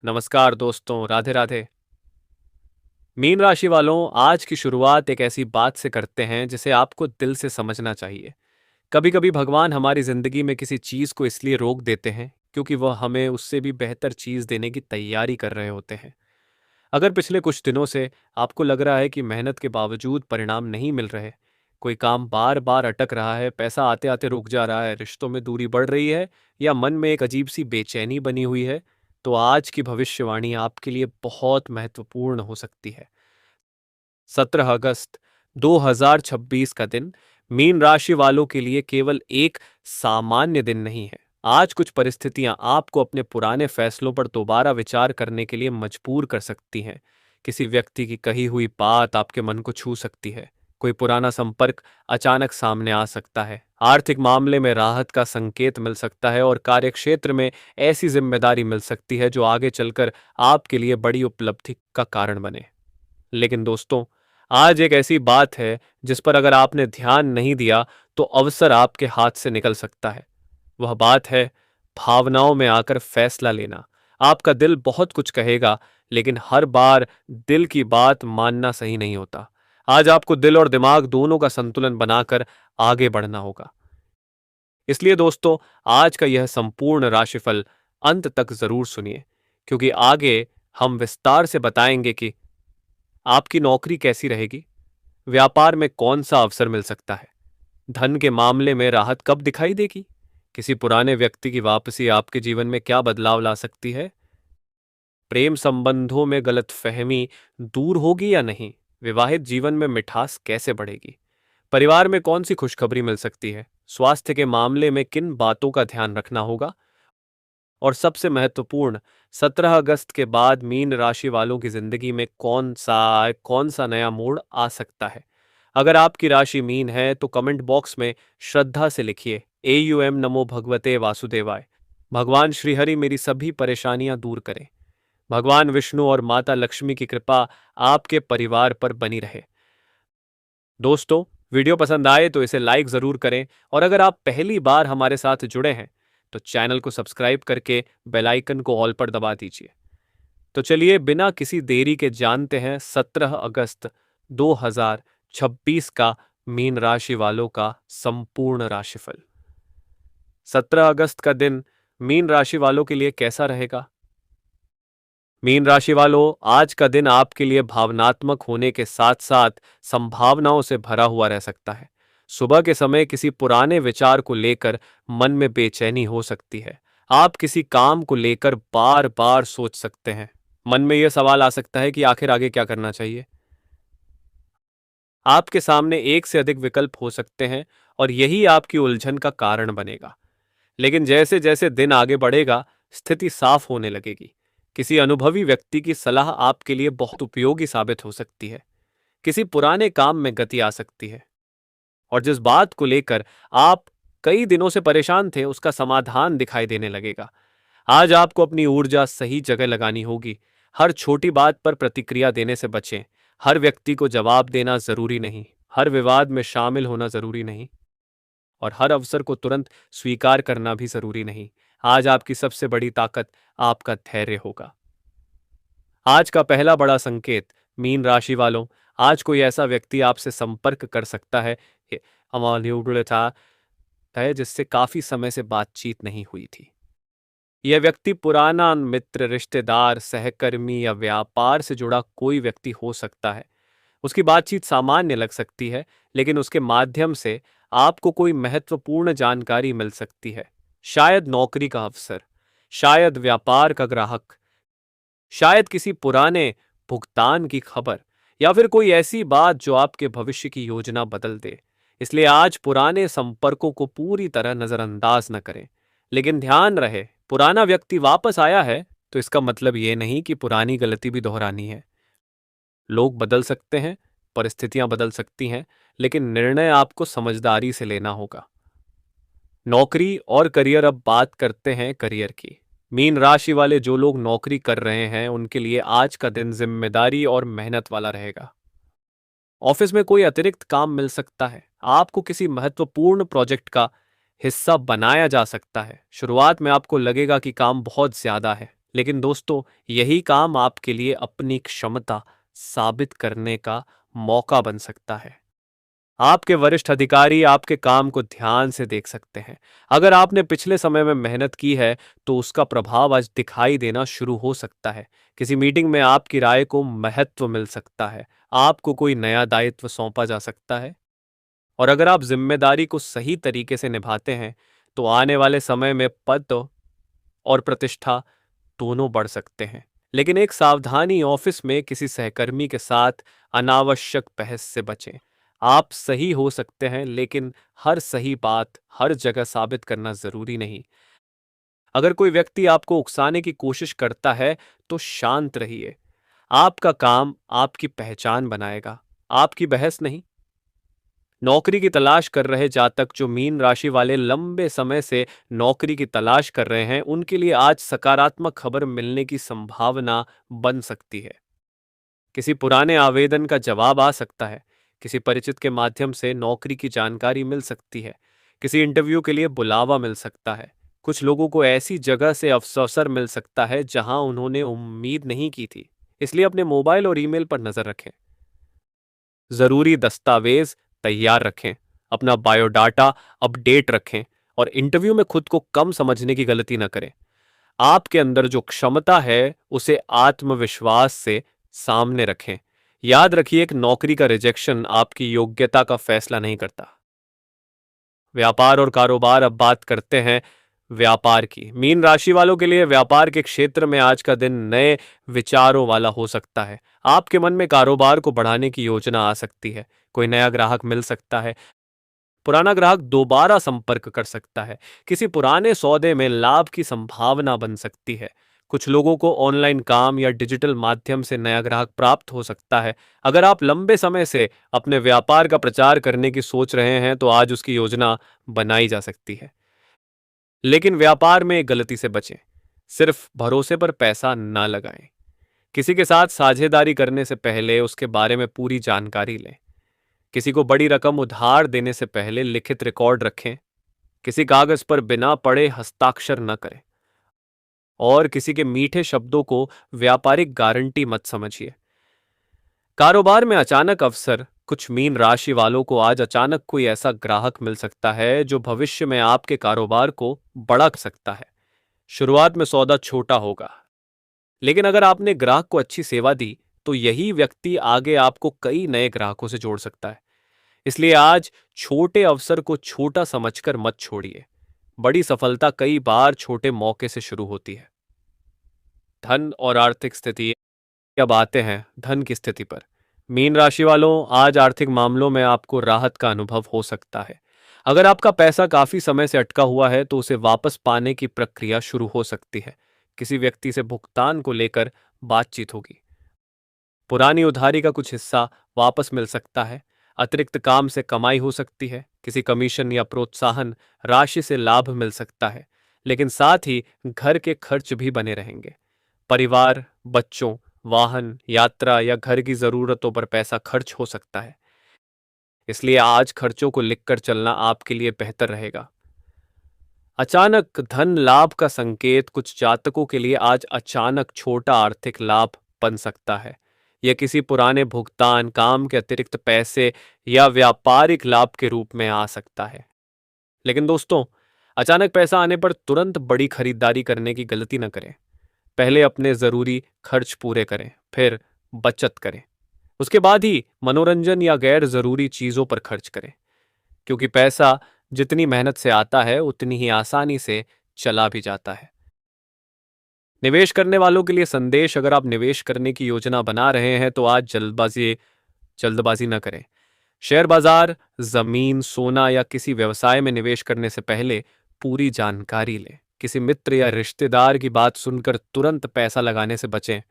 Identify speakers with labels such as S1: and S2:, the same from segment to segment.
S1: नमस्कार दोस्तों, राधे राधे। मीन राशि वालों, आज की शुरुआत एक ऐसी बात से करते हैं जिसे आपको दिल से समझना चाहिए। कभी कभी भगवान हमारी जिंदगी में किसी चीज को इसलिए रोक देते हैं क्योंकि वह हमें उससे भी बेहतर चीज देने की तैयारी कर रहे होते हैं। अगर पिछले कुछ दिनों से आपको लग रहा है कि मेहनत के बावजूद परिणाम नहीं मिल रहे, कोई काम बार बार अटक रहा है, पैसा आते आते रुक जा रहा है, रिश्तों में दूरी बढ़ रही है या मन में एक अजीब सी बेचैनी बनी हुई है, तो आज की भविष्यवाणी आपके लिए बहुत महत्वपूर्ण हो सकती है। 17 अगस्त 2026 का दिन मीन राशि वालों के लिए केवल एक सामान्य दिन नहीं है। आज कुछ परिस्थितियां आपको अपने पुराने फैसलों पर दोबारा विचार करने के लिए मजबूर कर सकती हैं। किसी व्यक्ति की कही हुई बात आपके मन को छू सकती है। कोई पुराना संपर्क अचानक सामने आ सकता है। आर्थिक मामले में राहत का संकेत मिल सकता है और कार्यक्षेत्र में ऐसी जिम्मेदारी मिल सकती है जो आगे चलकर आपके लिए बड़ी उपलब्धि का कारण बने। लेकिन दोस्तों, आज एक ऐसी बात है जिस पर अगर आपने ध्यान नहीं दिया तो अवसर आपके हाथ से निकल सकता है। वह बात है भावनाओं में आकर फैसला लेना। आपका दिल बहुत कुछ कहेगा, लेकिन हर बार दिल की बात मानना सही नहीं होता। आज आपको दिल और दिमाग दोनों का संतुलन बनाकर आगे बढ़ना होगा। इसलिए दोस्तों, आज का यह संपूर्ण राशिफल अंत तक जरूर सुनिए, क्योंकि आगे हम विस्तार से बताएंगे कि आपकी नौकरी कैसी रहेगी, व्यापार में कौन सा अवसर मिल सकता है, धन के मामले में राहत कब दिखाई देगी, किसी पुराने व्यक्ति की वापसी आपके जीवन में क्या बदलाव ला सकती है, प्रेम संबंधों में गलतफहमी दूर होगी या नहीं, विवाहित जीवन में मिठास कैसे बढ़ेगी, परिवार में कौन सी खुशखबरी मिल सकती है, स्वास्थ्य के मामले में किन बातों का ध्यान रखना होगा, और सबसे महत्वपूर्ण, 17 अगस्त के बाद मीन राशि वालों की जिंदगी में कौन सा नया मोड़ आ सकता है। अगर आपकी राशि मीन है तो कमेंट बॉक्स में श्रद्धा से लिखिए AUM नमो भगवते वासुदेवाय। भगवान श्रीहरि मेरी सभी परेशानियां दूर करें। भगवान विष्णु और माता लक्ष्मी की कृपा आपके परिवार पर बनी रहे। दोस्तों, वीडियो पसंद आए तो इसे लाइक जरूर करें और अगर आप पहली बार हमारे साथ जुड़े हैं तो चैनल को सब्सक्राइब करके बेल आइकन को ऑल पर दबा दीजिए। तो चलिए बिना किसी देरी के जानते हैं 17 अगस्त 2026 का मीन राशि वालों का संपूर्ण राशिफल। 17 अगस्त का दिन मीन राशि वालों के लिए कैसा रहेगा? मीन राशि वालों, आज का दिन आपके लिए भावनात्मक होने के साथ साथ संभावनाओं से भरा हुआ रह सकता है। सुबह के समय किसी पुराने विचार को लेकर मन में बेचैनी हो सकती है। आप किसी काम को लेकर बार बार सोच सकते हैं। मन में यह सवाल आ सकता है कि आखिर आगे क्या करना चाहिए। आपके सामने एक से अधिक विकल्प हो सकते हैं और यही आपकी उलझन का कारण बनेगा। लेकिन जैसे जैसे दिन आगे बढ़ेगा, स्थिति साफ होने लगेगी। किसी अनुभवी व्यक्ति की सलाह आपके लिए बहुत उपयोगी साबित हो सकती है। किसी पुराने काम में गति आ सकती है और जिस बात को लेकर आप कई दिनों से परेशान थे, उसका समाधान दिखाई देने लगेगा। आज आपको अपनी ऊर्जा सही जगह लगानी होगी। हर छोटी बात पर प्रतिक्रिया देने से बचें। हर व्यक्ति को जवाब देना जरूरी नहीं, हर विवाद में शामिल होना जरूरी नहीं और हर अवसर को तुरंत स्वीकार करना भी जरूरी नहीं। आज आपकी सबसे बड़ी ताकत आपका धैर्य होगा। आज का पहला बड़ा संकेत, मीन राशि वालों, आज कोई ऐसा व्यक्ति आपसे संपर्क कर सकता है था है जिससे काफी समय से बातचीत नहीं हुई थी। यह व्यक्ति पुराना मित्र, रिश्तेदार, सहकर्मी या व्यापार से जुड़ा कोई व्यक्ति हो सकता है। उसकी बातचीत सामान्य लग सकती है, लेकिन उसके माध्यम से आपको कोई महत्वपूर्ण जानकारी मिल सकती है। शायद नौकरी का अवसर, शायद व्यापार का ग्राहक, शायद किसी पुराने भुगतान की खबर या फिर कोई ऐसी बात जो आपके भविष्य की योजना बदल दे। इसलिए आज पुराने संपर्कों को पूरी तरह नजरअंदाज न करें। लेकिन ध्यान रहे, पुराना व्यक्ति वापस आया है तो इसका मतलब ये नहीं कि पुरानी गलती भी दोहरानी है। लोग बदल सकते हैं, परिस्थितियां बदल सकती हैं, लेकिन निर्णय आपको समझदारी से लेना होगा। नौकरी और करियर, अब बात करते हैं करियर की। मीन राशि वाले जो लोग नौकरी कर रहे हैं उनके लिए आज का दिन जिम्मेदारी और मेहनत वाला रहेगा। ऑफिस में कोई अतिरिक्त काम मिल सकता है, आपको किसी महत्वपूर्ण प्रोजेक्ट का हिस्सा बनाया जा सकता है। शुरुआत में आपको लगेगा कि काम बहुत ज्यादा है, लेकिन दोस्तों, यही काम आपके लिए अपनी क्षमता साबित करने का मौका बन सकता है। आपके वरिष्ठ अधिकारी आपके काम को ध्यान से देख सकते हैं। अगर आपने पिछले समय में मेहनत की है, तो उसका प्रभाव आज दिखाई देना शुरू हो सकता है। किसी मीटिंग में आपकी राय को महत्व मिल सकता है। आपको कोई नया दायित्व सौंपा जा सकता है। और अगर आप जिम्मेदारी को सही तरीके से निभाते हैं, तो आने वाले समय में पद और प्रतिष्ठा दोनों बढ़ सकते हैं। लेकिन एक सावधानी, ऑफिस में किसी सहकर्मी के साथ अनावश्यक बहस से बचें। आप सही हो सकते हैं, लेकिन हर सही बात हर जगह साबित करना जरूरी नहीं। अगर कोई व्यक्ति आपको उकसाने की कोशिश करता है, तो शांत रहिए। आपका काम आपकी पहचान बनाएगा, आपकी बहस नहीं। नौकरी की तलाश कर रहे जातक, जो मीन राशि वाले लंबे समय से नौकरी की तलाश कर रहे हैं, उनके लिए आज सकारात्मक खबर मिलने की संभावना बन सकती है। किसी पुराने आवेदन का जवाब आ सकता है। किसी परिचित के माध्यम से नौकरी की जानकारी मिल सकती है। किसी इंटरव्यू के लिए बुलावा मिल सकता है। कुछ लोगों को ऐसी जगह से अवसर मिल सकता है जहां उन्होंने उम्मीद नहीं की थी। इसलिए अपने मोबाइल और ईमेल पर नजर रखें। जरूरी दस्तावेज तैयार रखें, अपना बायोडाटा अपडेट रखें और इंटरव्यू में खुद को कम समझने की गलती न करें। आपके अंदर जो क्षमता है, उसे आत्मविश्वास से सामने रखें। याद रखिए, एक नौकरी का रिजेक्शन आपकी योग्यता का फैसला नहीं करता। व्यापार और कारोबार, अब बात करते हैं व्यापार की। मीन राशि वालों के लिए व्यापार के क्षेत्र में आज का दिन नए विचारों वाला हो सकता है। आपके मन में कारोबार को बढ़ाने की योजना आ सकती है। कोई नया ग्राहक मिल सकता है। पुराना ग्राहक दोबारा संपर्क कर सकता है। किसी पुराने सौदे में लाभ की संभावना बन सकती है। कुछ लोगों को ऑनलाइन काम या डिजिटल माध्यम से नया ग्राहक प्राप्त हो सकता है। अगर आप लंबे समय से अपने व्यापार का प्रचार करने की सोच रहे हैं, तो आज उसकी योजना बनाई जा सकती है। लेकिन व्यापार में एक गलती से बचें। सिर्फ भरोसे पर पैसा ना लगाएं। किसी के साथ साझेदारी करने से पहले उसके बारे में पूरी जानकारी लें। किसी को बड़ी रकम उधार देने से पहले लिखित रिकॉर्ड रखें। किसी कागज पर बिना पढ़े हस्ताक्षर न करें और किसी के मीठे शब्दों को व्यापारिक गारंटी मत समझिए। कारोबार में अचानक अवसर, कुछ मीन राशि वालों को आज अचानक कोई ऐसा ग्राहक मिल सकता है जो भविष्य में आपके कारोबार को बढ़ा सकता है। शुरुआत में सौदा छोटा होगा, लेकिन अगर आपने ग्राहक को अच्छी सेवा दी, तो यही व्यक्ति आगे आपको कई नए ग्राहकों से जोड़ सकता है। इसलिए आज छोटे अवसर को छोटा समझकर मत छोड़िए। बड़ी सफलता कई बार छोटे मौके से शुरू होती है। धन और आर्थिक स्थिति, अब आते हैं धन की स्थिति पर। मीन राशि वालों, आज आर्थिक मामलों में आपको राहत का अनुभव हो सकता है। अगर आपका पैसा काफी समय से अटका हुआ है, तो उसे वापस पाने की प्रक्रिया शुरू हो सकती है। किसी व्यक्ति से भुगतान को लेकर बातचीत होगी। पुरानी उधारी का कुछ हिस्सा वापस मिल सकता है। अतिरिक्त काम से कमाई हो सकती है। किसी कमीशन या प्रोत्साहन राशि से लाभ मिल सकता है। लेकिन साथ ही घर के खर्च भी बने रहेंगे। परिवार, बच्चों, वाहन, यात्रा या घर की जरूरतों पर पैसा खर्च हो सकता है। इसलिए आज खर्चों को लिखकर चलना आपके लिए बेहतर रहेगा। अचानक धन लाभ का संकेत, कुछ जातकों के लिए आज अचानक छोटा आर्थिक लाभ बन सकता है। यह किसी पुराने भुगतान, काम के अतिरिक्त पैसे या व्यापारिक लाभ के रूप में आ सकता है। लेकिन दोस्तों, अचानक पैसा आने पर तुरंत बड़ी खरीदारी करने की गलती न करें। पहले अपने जरूरी खर्च पूरे करें, फिर बचत करें। उसके बाद ही मनोरंजन या गैर जरूरी चीजों पर खर्च करें, क्योंकि पैसा जितनी मेहनत से आता है, उतनी ही आसानी से चला भी जाता है। निवेश करने वालों के लिए संदेश, अगर आप निवेश करने की योजना बना रहे हैं, तो आज जल्दबाजी न करें। शेयर बाजार, जमीन, सोना या किसी व्यवसाय में निवेश करने से पहले पूरी जानकारी लें। किसी मित्र या रिश्तेदार की बात सुनकर तुरंत पैसा लगाने से बचें।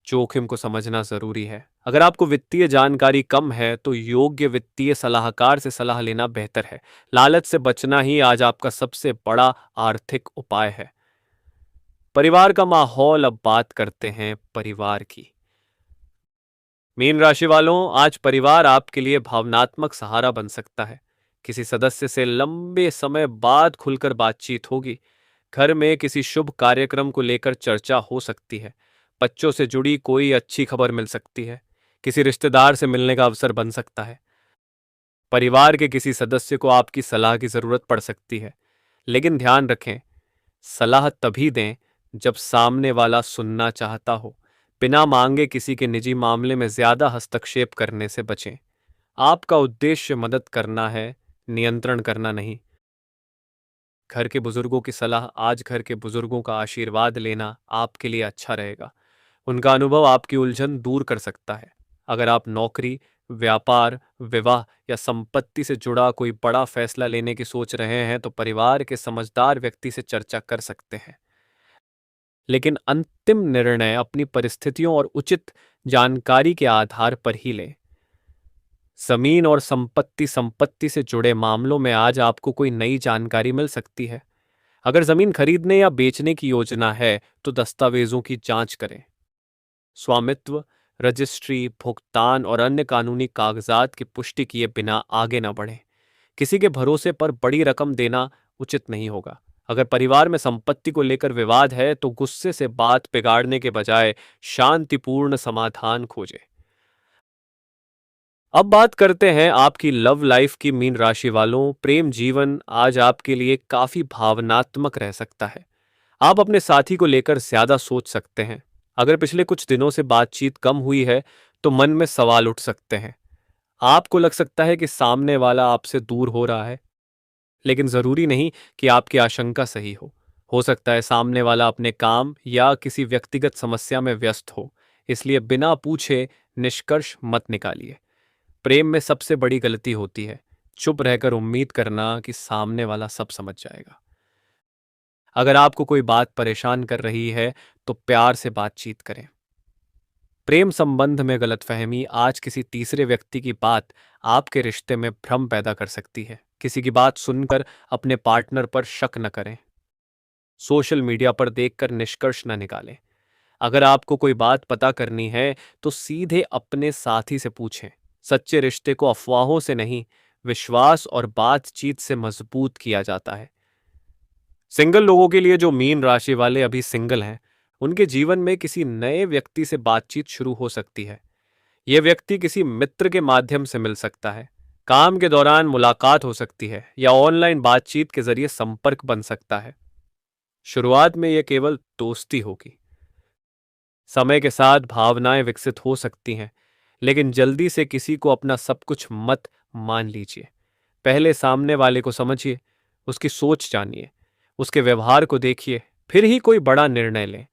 S1: जोखिम को समझना जरूरी है। अगर आपको वित्तीय जानकारी कम है, तो योग्य वित्तीय सलाहकार से सलाह लेना बेहतर है। लालच से बचना ही आज आपका सबसे बड़ा आर्थिक उपाय है। परिवार का माहौल, अब बात करते हैं परिवार की। मीन राशि वालों, आज परिवार आपके लिए भावनात्मक सहारा बन सकता है। किसी सदस्य से लंबे समय बाद खुलकर बातचीत होगी। घर में किसी शुभ कार्यक्रम को लेकर चर्चा हो सकती है। बच्चों से जुड़ी कोई अच्छी खबर मिल सकती है। किसी रिश्तेदार से मिलने का अवसर बन सकता है। परिवार के किसी सदस्य को आपकी सलाह की जरूरत पड़ सकती है। लेकिन ध्यान रखें, सलाह तभी दें जब सामने वाला सुनना चाहता हो। बिना मांगे किसी के निजी मामले में ज्यादा हस्तक्षेप करने से बचें। आपका उद्देश्य मदद करना है, नियंत्रण करना नहीं। घर के बुजुर्गों की सलाह आज घर के बुजुर्गों का आशीर्वाद लेना आपके लिए अच्छा रहेगा। उनका अनुभव आपकी उलझन दूर कर सकता है। अगर आप नौकरी, व्यापार, विवाह या संपत्ति से जुड़ा कोई बड़ा फैसला लेने की सोच रहे हैं तो परिवार के समझदार व्यक्ति से चर्चा कर सकते हैं। लेकिन अंतिम निर्णय अपनी परिस्थितियों और उचित जानकारी के आधार पर ही लें। जमीन और संपत्ति से जुड़े मामलों में आज आपको कोई नई जानकारी मिल सकती है। अगर जमीन खरीदने या बेचने की योजना है तो दस्तावेजों की जांच करें। स्वामित्व, रजिस्ट्री, भुगतान और अन्य कानूनी कागजात की पुष्टि किए बिना आगे न बढ़ें। किसी के भरोसे पर बड़ी रकम देना उचित नहीं होगा। अगर परिवार में संपत्ति को लेकर विवाद है तो गुस्से से बात बिगाड़ने के बजाय शांतिपूर्ण समाधान खोजें। अब बात करते हैं आपकी लव लाइफ की। मीन राशि वालों, प्रेम जीवन आज आपके लिए काफी भावनात्मक रह सकता है। आप अपने साथी को लेकर ज्यादा सोच सकते हैं। अगर पिछले कुछ दिनों से बातचीत कम हुई है तो मन में सवाल उठ सकते हैं। आपको लग सकता है कि सामने वाला आपसे दूर हो रहा है, लेकिन जरूरी नहीं कि आपकी आशंका सही हो। हो सकता है सामने वाला अपने काम या किसी व्यक्तिगत समस्या में व्यस्त हो। इसलिए बिना पूछे निष्कर्ष मत निकालिए। प्रेम में सबसे बड़ी गलती होती है चुप रहकर उम्मीद करना कि सामने वाला सब समझ जाएगा। अगर आपको कोई बात परेशान कर रही है तो प्यार से बातचीत करें। प्रेम संबंध में गलतफहमी आज किसी तीसरे व्यक्ति की बात आपके रिश्ते में भ्रम पैदा कर सकती है। किसी की बात सुनकर अपने पार्टनर पर शक न करें। सोशल मीडिया पर देखकर निष्कर्ष न निकालें। अगर आपको कोई बात पता करनी है तो सीधे अपने साथी से पूछें। सच्चे रिश्ते को अफवाहों से नहीं, विश्वास और बातचीत से मजबूत किया जाता है। सिंगल लोगों के लिए, जो मीन राशि वाले अभी सिंगल हैं, उनके जीवन में किसी नए व्यक्ति से बातचीत शुरू हो सकती है। यह व्यक्ति किसी मित्र के माध्यम से मिल सकता है, काम के दौरान मुलाकात हो सकती है या ऑनलाइन बातचीत के जरिए संपर्क बन सकता है। शुरुआत में यह केवल दोस्ती होगी। समय के साथ भावनाएं विकसित हो सकती हैं, लेकिन जल्दी से किसी को अपना सब कुछ मत मान लीजिए। पहले सामने वाले को समझिए, उसकी सोच जानिए, उसके व्यवहार को देखिए, फिर ही कोई बड़ा निर्णय लें।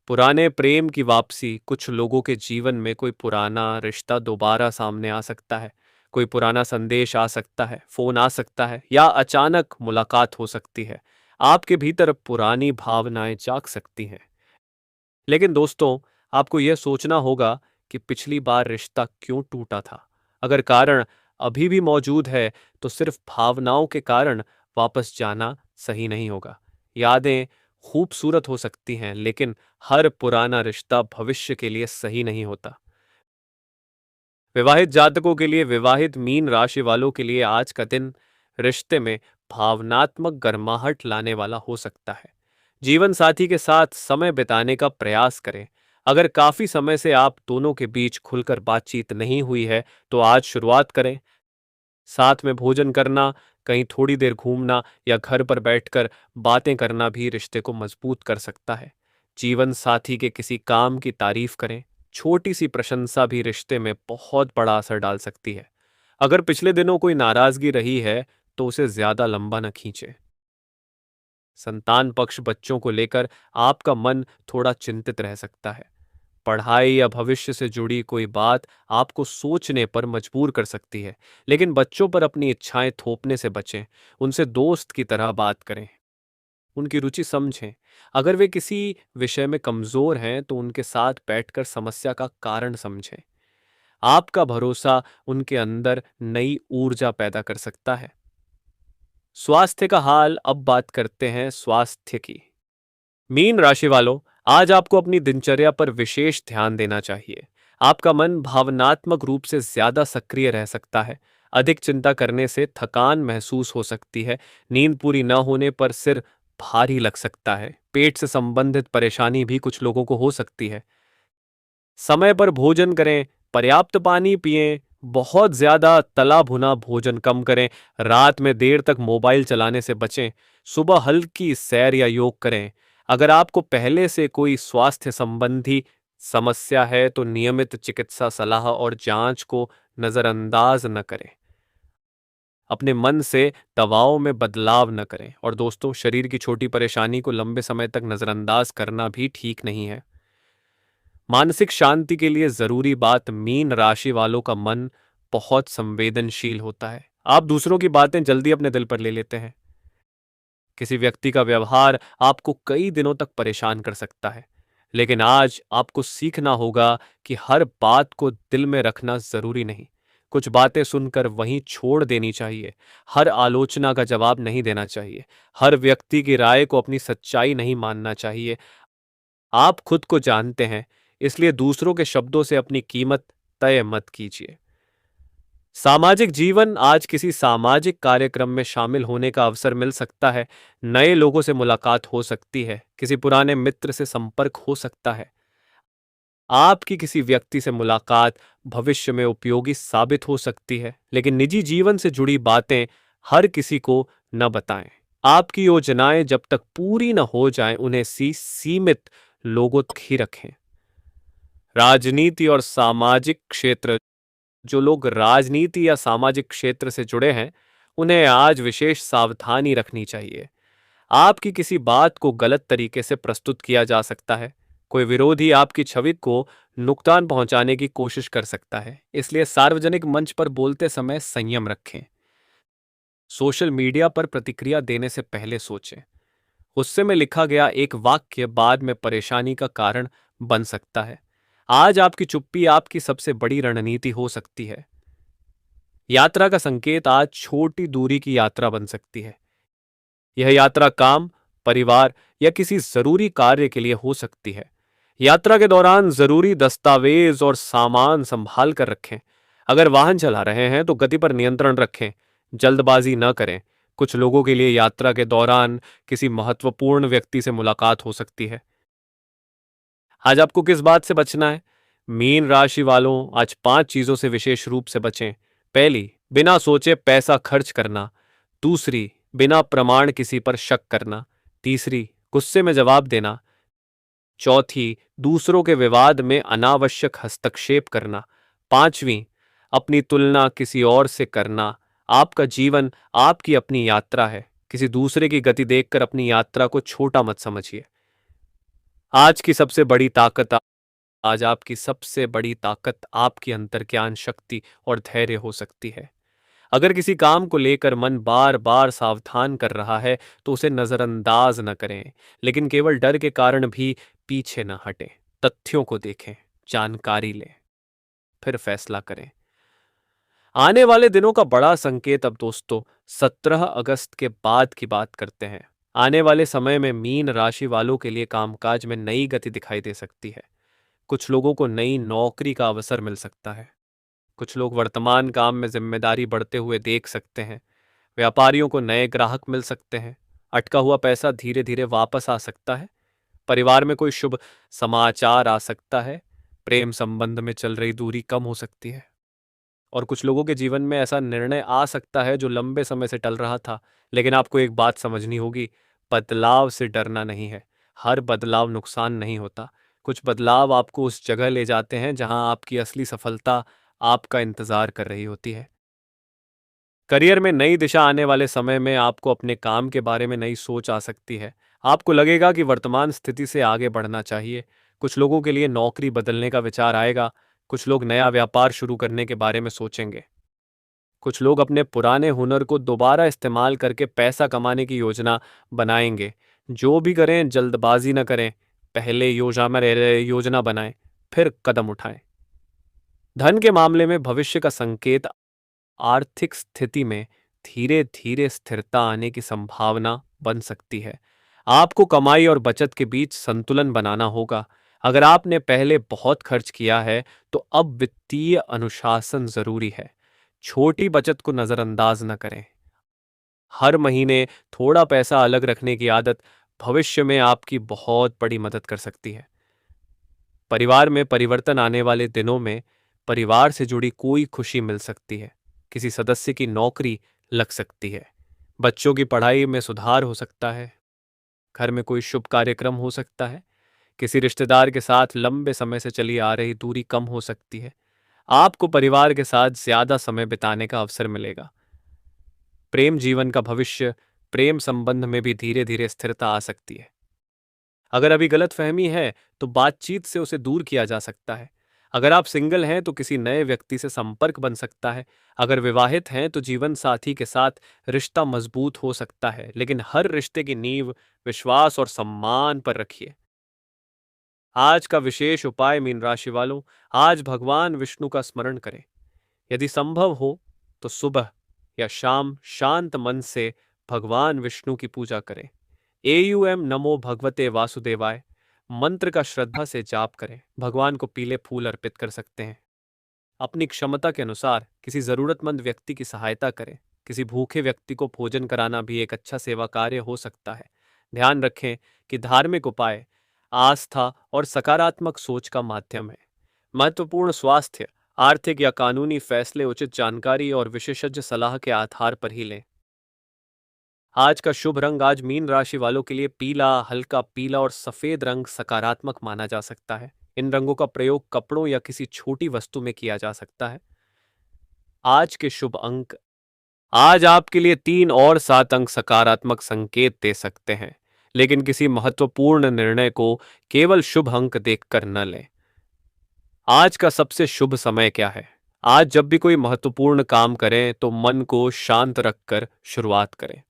S1: पुराने प्रेम की वापसी, कुछ लोगों के जीवन में कोई पुराना रिश्ता दोबारा सामने आ सकता है। कोई पुराना संदेश आ सकता है, फोन आ सकता है या अचानक मुलाकात हो सकती है। आपके भीतर पुरानी भावनाएं जाग सकती हैं। लेकिन दोस्तों, आपको यह सोचना होगा कि पिछली बार रिश्ता क्यों टूटा था। अगर कारण अभी भी मौजूद है तो सिर्फ भावनाओं के कारण वापस जाना सही नहीं होगा। यादें खूबसूरत हो सकती हैं, लेकिन हर पुराना रिश्ता भविष्य के लिए सही नहीं होता। विवाहित जातकों के लिए, विवाहित मीन राशि वालों के लिए आज का दिन रिश्ते में भावनात्मक गर्माहट लाने वाला हो सकता है। जीवन साथी के साथ समय बिताने का प्रयास करें। अगर काफी समय से आप दोनों के बीच खुलकर बातचीत नहीं हुई है तो आज शुरुआत करें। साथ में भोजन करना, कहीं थोड़ी देर घूमना या घर पर बैठकर बातें करना भी रिश्ते को मजबूत कर सकता है। जीवन साथी के किसी काम की तारीफ करें। छोटी सी प्रशंसा भी रिश्ते में बहुत बड़ा असर डाल सकती है। अगर पिछले दिनों कोई नाराजगी रही है तो उसे ज्यादा लंबा न खींचे। संतान पक्ष, बच्चों को लेकर आपका मन थोड़ा चिंतित रह सकता है। पढ़ाई या भविष्य से जुड़ी कोई बात आपको सोचने पर मजबूर कर सकती है, लेकिन बच्चों पर अपनी इच्छाएं थोपने से बचें। उनसे दोस्त की तरह बात करें, उनकी रुचि समझें। अगर वे किसी विषय में कमजोर हैं तो उनके साथ बैठकर समस्या का कारण समझें। आपका भरोसा उनके अंदर नई ऊर्जा पैदा कर सकता है। स्वास्थ्य का हाल, अब बात करते हैं स्वास्थ्य की। मीन राशि वालों, आज आपको अपनी दिनचर्या पर विशेष ध्यान देना चाहिए। आपका मन भावनात्मक रूप से ज्यादा सक्रिय रह सकता है। अधिक चिंता करने से थकान महसूस हो सकती है। नींद पूरी न होने पर सिर भारी लग सकता है। पेट से संबंधित परेशानी भी कुछ लोगों को हो सकती है। समय पर भोजन करें, पर्याप्त पानी पिएं, बहुत ज्यादा तला भुना भोजन कम करें, रात में देर तक मोबाइल चलाने से बचें, सुबह हल्की सैर या योग करें। अगर आपको पहले से कोई स्वास्थ्य संबंधी समस्या है तो नियमित चिकित्सा सलाह और जांच को नजरअंदाज न करें। अपने मन से दवाओं में बदलाव न करें। और दोस्तों, शरीर की छोटी परेशानी को लंबे समय तक नजरअंदाज करना भी ठीक नहीं है। मानसिक शांति के लिए जरूरी बात, मीन राशि वालों का मन बहुत संवेदनशील होता है। आप दूसरों की बातें जल्दी अपने दिल पर ले लेते हैं। किसी व्यक्ति का व्यवहार आपको कई दिनों तक परेशान कर सकता है, लेकिन आज आपको सीखना होगा कि हर बात को दिल में रखना जरूरी नहीं। कुछ बातें सुनकर वहीं छोड़ देनी चाहिए। हर आलोचना का जवाब नहीं देना चाहिए। हर व्यक्ति की राय को अपनी सच्चाई नहीं मानना चाहिए। आप खुद को जानते हैं, इसलिए दूसरों के शब्दों से अपनी कीमत तय मत कीजिए। सामाजिक जीवन, आज किसी सामाजिक कार्यक्रम में शामिल होने का अवसर मिल सकता है। नए लोगों से मुलाकात हो सकती है। किसी पुराने मित्र से संपर्क हो सकता है। आपकी किसी व्यक्ति से मुलाकात भविष्य में उपयोगी साबित हो सकती है, लेकिन निजी जीवन से जुड़ी बातें हर किसी को न बताएं। आपकी योजनाएं जब तक पूरी न हो जाएं, उन्हें सीमित लोगों तक ही रखें। राजनीति और सामाजिक क्षेत्र, जो लोग राजनीति या सामाजिक क्षेत्र से जुड़े हैं, उन्हें आज विशेष सावधानी रखनी चाहिए। आपकी किसी बात को गलत तरीके से प्रस्तुत किया जा सकता है। कोई विरोधी आपकी छवि को नुकसान पहुंचाने की कोशिश कर सकता है, इसलिए सार्वजनिक मंच पर बोलते समय संयम रखें। सोशल मीडिया पर प्रतिक्रिया देने से पहले सोचें। गुस्से में लिखा गया एक वाक्य बाद में परेशानी का कारण बन सकता है। आज आपकी चुप्पी आपकी सबसे बड़ी रणनीति हो सकती है। यात्रा का संकेत, आज छोटी दूरी की यात्रा बन सकती है। यह यात्रा काम, परिवार या किसी जरूरी कार्य के लिए हो सकती है। यात्रा के दौरान जरूरी दस्तावेज और सामान संभाल कर रखें। अगर वाहन चला रहे हैं तो गति पर नियंत्रण रखें, जल्दबाजी न करें। कुछ लोगों के लिए यात्रा के दौरान किसी महत्वपूर्ण व्यक्ति से मुलाकात हो सकती है। आज आपको किस बात से बचना है? मीन राशि वालों, आज 5 चीजों से विशेष रूप से बचें। पहली, बिना सोचे पैसा खर्च करना। दूसरी, बिना प्रमाण किसी पर शक करना। तीसरी, गुस्से में जवाब देना। चौथी, दूसरों के विवाद में अनावश्यक हस्तक्षेप करना। पांचवी, अपनी तुलना किसी और से करना। आपका जीवन आपकी अपनी यात्रा है। किसी दूसरे की गति देखकर अपनी यात्रा को छोटा मत समझिए। आज की सबसे बड़ी ताकत आज आपकी सबसे बड़ी ताकत आपकी अंतर्ज्ञान शक्ति और धैर्य हो सकती है। अगर किसी काम को लेकर मन बार बार सावधान कर रहा है तो उसे नजरअंदाज न करें, लेकिन केवल डर के कारण भी पीछे न हटें। तथ्यों को देखें, जानकारी लें, फिर फैसला करें। आने वाले दिनों का बड़ा संकेत, अब दोस्तों 17 अगस्त के बाद की बात करते हैं। आने वाले समय में मीन राशि वालों के लिए कामकाज में नई गति दिखाई दे सकती है। कुछ लोगों को नई नौकरी का अवसर मिल सकता है। कुछ लोग वर्तमान काम में जिम्मेदारी बढ़ते हुए देख सकते हैं। व्यापारियों को नए ग्राहक मिल सकते हैं। अटका हुआ पैसा धीरे धीरे वापस आ सकता है। परिवार में कोई शुभ समाचार आ सकता है। प्रेम संबंध में चल रही दूरी कम हो सकती है। और कुछ लोगों के जीवन में ऐसा निर्णय आ सकता है जो लंबे समय से टल रहा था। लेकिन आपको एक बात समझनी होगी, बदलाव से डरना नहीं है। हर बदलाव नुकसान नहीं होता। कुछ बदलाव आपको उस जगह ले जाते हैं जहां आपकी असली सफलता आपका इंतजार कर रही होती है। करियर में नई दिशा, आने वाले समय में आपको अपने काम के बारे में नई सोच आ सकती है। आपको लगेगा कि वर्तमान स्थिति से आगे बढ़ना चाहिए। कुछ लोगों के लिए नौकरी बदलने का विचार आएगा। कुछ लोग नया व्यापार शुरू करने के बारे में सोचेंगे। कुछ लोग अपने पुराने हुनर को दोबारा इस्तेमाल करके पैसा कमाने की योजना बनाएंगे। जो भी करें, जल्दबाजी न करें। पहले योजना बनाएं, फिर कदम उठाएं। धन के मामले में भविष्य का संकेत, आर्थिक स्थिति में धीरे धीरे स्थिरता आने की संभावना बन सकती है। आपको कमाई और बचत के बीच संतुलन बनाना होगा। अगर आपने पहले बहुत खर्च किया है तो अब वित्तीय अनुशासन जरूरी है। छोटी बचत को नजरअंदाज न करें। हर महीने थोड़ा पैसा अलग रखने की आदत भविष्य में आपकी बहुत बड़ी मदद कर सकती है। परिवार में परिवर्तन आने वाले दिनों में परिवार से जुड़ी कोई खुशी मिल सकती है, किसी सदस्य की नौकरी लग सकती है, बच्चों की पढ़ाई में सुधार हो सकता है, घर में कोई शुभ कार्यक्रम हो सकता है, किसी रिश्तेदार के साथ लंबे समय से चली आ रही दूरी कम हो सकती है। आपको परिवार के साथ ज्यादा समय बिताने का अवसर मिलेगा। प्रेम जीवन का भविष्य, प्रेम संबंध में भी धीरे धीरे स्थिरता आ सकती है। अगर अभी गलतफहमी है तो बातचीत से उसे दूर किया जा सकता है। अगर आप सिंगल हैं तो किसी नए व्यक्ति से संपर्क बन सकता है। अगर विवाहित हैं तो जीवन साथी के साथ रिश्ता मजबूत हो सकता है, लेकिन हर रिश्ते की नींव विश्वास और सम्मान पर रखिए। आज का विशेष उपाय मीन राशि वालों, आज भगवान विष्णु का स्मरण करें। यदि संभव हो तो सुबह या शाम शांत मन से भगवान विष्णु की पूजा करें। एयूएम नमो भगवते वासुदेवाय मंत्र का श्रद्धा से जाप करें। भगवान को पीले फूल अर्पित कर सकते हैं। अपनी क्षमता के अनुसार किसी जरूरतमंद व्यक्ति की सहायता करें। किसी भूखे व्यक्ति को भोजन कराना भी एक अच्छा सेवा कार्य हो सकता है। ध्यान रखें कि धार्मिक उपाय आस्था और सकारात्मक सोच का माध्यम है। महत्वपूर्ण स्वास्थ्य, आर्थिक या कानूनी फैसले उचित जानकारी और विशेषज्ञ सलाह के आधार पर ही लें। आज का शुभ रंग, आज मीन राशि वालों के लिए पीला, हल्का पीला और सफेद रंग सकारात्मक माना जा सकता है। इन रंगों का प्रयोग कपड़ों या किसी छोटी वस्तु में किया जा सकता है। आज के शुभ अंक, आज आपके लिए 3 और 7 अंक सकारात्मक संकेत दे सकते हैं, लेकिन किसी महत्वपूर्ण निर्णय को केवल शुभ अंक देखकर न लें। आज का सबसे शुभ समय क्या है? आज जब भी कोई महत्वपूर्ण काम करें तो मन को शांत रखकर शुरुआत करें।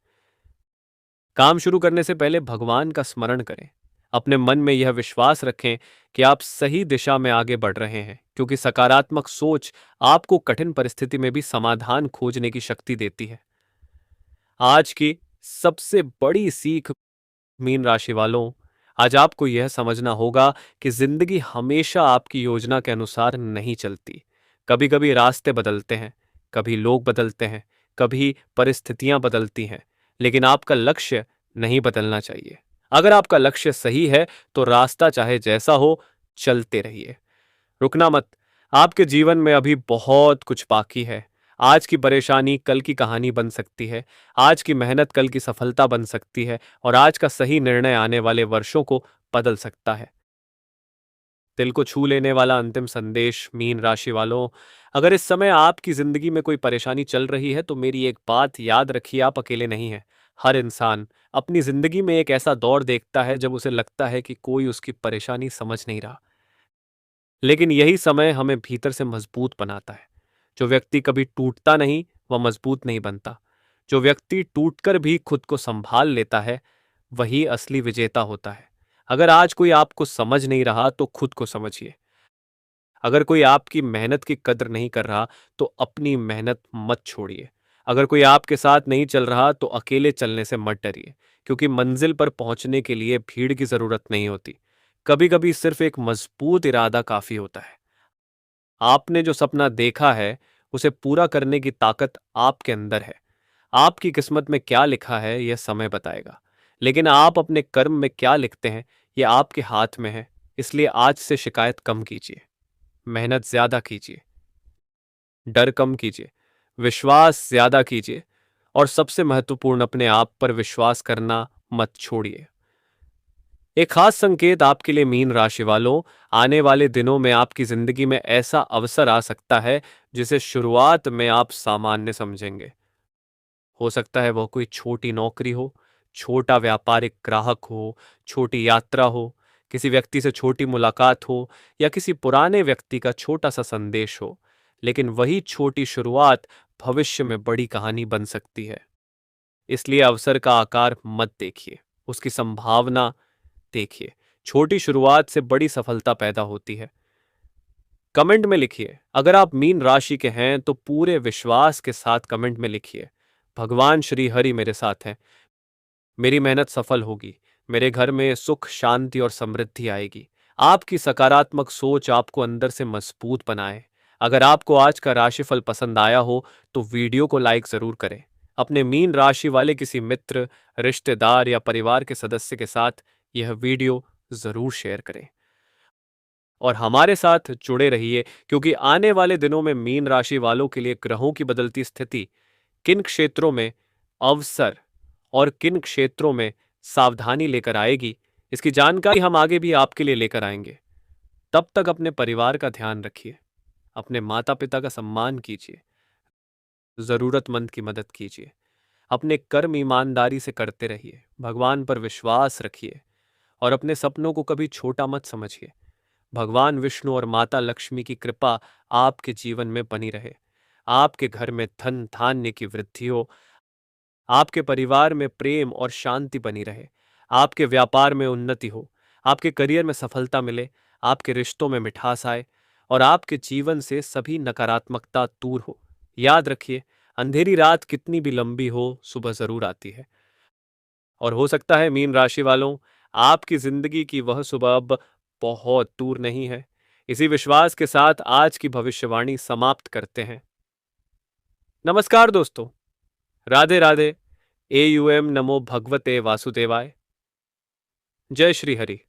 S1: काम शुरू करने से पहले भगवान का स्मरण करें। अपने मन में यह विश्वास रखें कि आप सही दिशा में आगे बढ़ रहे हैं, क्योंकि सकारात्मक सोच आपको कठिन परिस्थिति में भी समाधान खोजने की शक्ति देती है। आज की सबसे बड़ी सीख मीन राशि वालों, आज आपको यह समझना होगा कि जिंदगी हमेशा आपकी योजना के अनुसार नहीं चलती। कभी कभी रास्ते बदलते हैं, कभी लोग बदलते हैं, कभी परिस्थितियां बदलती हैं, लेकिन आपका लक्ष्य नहीं बदलना चाहिए। अगर आपका लक्ष्य सही है तो रास्ता चाहे जैसा हो, चलते रहिए, रुकना मत। आपके जीवन में अभी बहुत कुछ बाकी है। आज की परेशानी कल की कहानी बन सकती है, आज की मेहनत कल की सफलता बन सकती है, और आज का सही निर्णय आने वाले वर्षों को बदल सकता है। दिल को छू लेने वाला अंतिम संदेश मीन राशि वालों, अगर इस समय आपकी जिंदगी में कोई परेशानी चल रही है तो मेरी एक बात याद रखिए, आप अकेले नहीं हैं। हर इंसान अपनी जिंदगी में एक ऐसा दौर देखता है जब उसे लगता है कि कोई उसकी परेशानी समझ नहीं रहा, लेकिन यही समय हमें भीतर से मजबूत बनाता है। जो व्यक्ति कभी टूटता नहीं वह मजबूत नहीं बनता। जो व्यक्ति टूटकर भी खुद को संभाल लेता है वही असली विजेता होता है। अगर आज कोई आपको समझ नहीं रहा तो खुद को समझिए। अगर कोई आपकी मेहनत की कद्र नहीं कर रहा तो अपनी मेहनत मत छोड़िए। अगर कोई आपके साथ नहीं चल रहा तो अकेले चलने से मत डरिए, क्योंकि मंजिल पर पहुंचने के लिए भीड़ की जरूरत नहीं होती। कभी कभी सिर्फ एक मजबूत इरादा काफी होता है। आपने जो सपना देखा है उसे पूरा करने की ताकत आपके अंदर है। आपकी किस्मत में क्या लिखा है यह समय बताएगा, लेकिन आप अपने कर्म में क्या लिखते हैं यह आपके हाथ में है। इसलिए आज से शिकायत कम कीजिए, मेहनत ज्यादा कीजिए, डर कम कीजिए, विश्वास ज्यादा कीजिए, और सबसे महत्वपूर्ण अपने आप पर विश्वास करना मत छोड़िए। एक खास संकेत आपके लिए मीन राशि वालों, आने वाले दिनों में आपकी जिंदगी में ऐसा अवसर आ सकता है जिसे शुरुआत में आप सामान्य समझेंगे। हो सकता है वह कोई छोटी नौकरी हो, छोटा व्यापारिक ग्राहक हो, छोटी यात्रा हो, किसी व्यक्ति से छोटी मुलाकात हो, या किसी पुराने व्यक्ति का छोटा सा संदेश हो, लेकिन वही छोटी शुरुआत भविष्य में बड़ी कहानी बन सकती है। इसलिए अवसर का आकार मत देखिए, उसकी संभावना देखिए। छोटी शुरुआत से बड़ी सफलता पैदा होती है। कमेंट में लिखिए, अगर आप मीन राशि के हैं तो पूरे विश्वास के साथ कमेंट में लिखिए, भगवान श्री हरि मेरे साथ हैं, मेरी मेहनत सफल होगी, मेरे घर में सुख शांति और समृद्धि आएगी। आपकी सकारात्मक सोच आपको अंदर से मजबूत बनाए। अगर आपको आज का राशिफल पसंद आया हो तो वीडियो को लाइक जरूर करें। अपने मीन राशि वाले किसी मित्र, रिश्तेदार या परिवार के सदस्य के साथ यह वीडियो जरूर शेयर करें और हमारे साथ जुड़े रहिए, क्योंकि आने वाले दिनों में मीन राशि वालों के लिए ग्रहों की बदलती स्थिति किन क्षेत्रों में अवसर और किन क्षेत्रों में सावधानी लेकर आएगी, इसकी जानकारी हम आगे भी आपके लिए लेकर आएंगे। तब तक अपने परिवार का ध्यान रखिए, अपने माता पिता का सम्मान कीजिए, जरूरतमंद की मदद कीजिए, अपने कर्म ईमानदारी से करते रहिए, भगवान पर विश्वास रखिए और अपने सपनों को कभी छोटा मत समझिए। भगवान विष्णु और माता लक्ष्मी की कृपा आपके जीवन में बनी रहे, आपके घर में धन धान्य की वृद्धि हो, आपके परिवार में प्रेम और शांति बनी रहे, आपके व्यापार में उन्नति हो, आपके करियर में सफलता मिले, आपके रिश्तों में मिठास आए और आपके जीवन से सभी नकारात्मकता दूर हो। याद रखिए, अंधेरी रात कितनी भी लंबी हो, सुबह जरूर आती है। और हो सकता है मीन राशि वालों, आपकी जिंदगी की वह सुबह अब बहुत दूर नहीं है। इसी विश्वास के साथ आज की भविष्यवाणी समाप्त करते हैं। नमस्कार दोस्तों, राधे राधे। AUM नमो भगवते वासुदेवाय। जय श्री हरि।